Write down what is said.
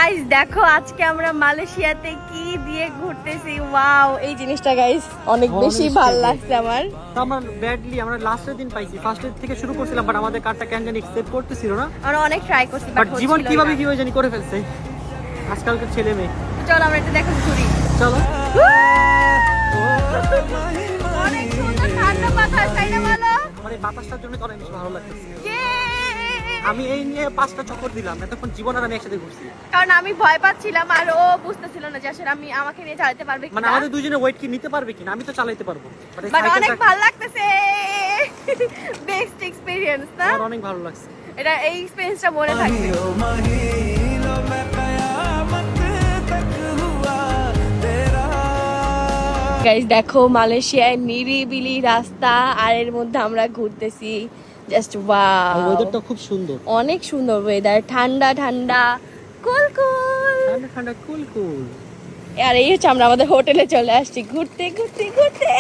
Guys দেখো আজকে আমরা মালয়েশিয়াতে কি দিয়ে ঘুরতেছি। ওয়াও, এই জিনিসটা গাইস অনেক বেশি ভালো লাগছে আমার। তো আমরা ব্যাডলি আমরা লাস্টের দিন পাইছি, ফার্স্টের থেকে শুরু করছিলাম, বাট আমাদের কারটা কেন জানি অ্যাকসেপ্ট করতেছিল না। আমরা অনেক ট্রাই করছি বাট জীবন কিভাবে কিভাবে জানি করে ফেলছে আজকালকার ছেলে মেয়ে। চলো আমরা এটা দেখো ঘুরি। চলো। অনেক সুন্দর ঠান্ডা বাতাস, তাই না বলো? মানে বাতাসটার জন্য অনেক বেশি ভালো লাগতেছে। Yay! আমি এই নিয়ে 5টা চক্কর দিলাম, এতক্ষণ জীবন আর আমি একসাথে ঘুরছি। কারণ আমি ভয় পাচ্ছিলাম আর ও বুঝতেছিল না যে আসলে আমাকে নিয়ে চালাতে পারবে মানে কিনা। আমাদের দুজনে ওয়েট কি নিতে পারবে কিনা, আমি তো চালাতে পারবো। বাট অনেক ভালো লাগতেছে, বেস্ট এক্সপেরিয়েন্স না? আমার অনেক ভালো লাগছে। এটা এই এক্সপেরিয়েন্সটা মনে থাকবে। গাইস দেখো মালয়েশিয়ায় নিরিবিলি রাস্তা আর এর মধ্যে আমরা ঘুরতেছি। জাস্ট ওয়াও, ওয়েদারটা খুব সুন্দর, অনেক সুন্দর ওয়েদার, ঠান্ডা ঠান্ডা কুল কুল। ঠান্ডা ঠান্ডা কুল কুল। আর এই হচ্ছে আমরা আমাদের হোটেলে চলে আসছি ঘুরতে ঘুরতে ঘুরতে।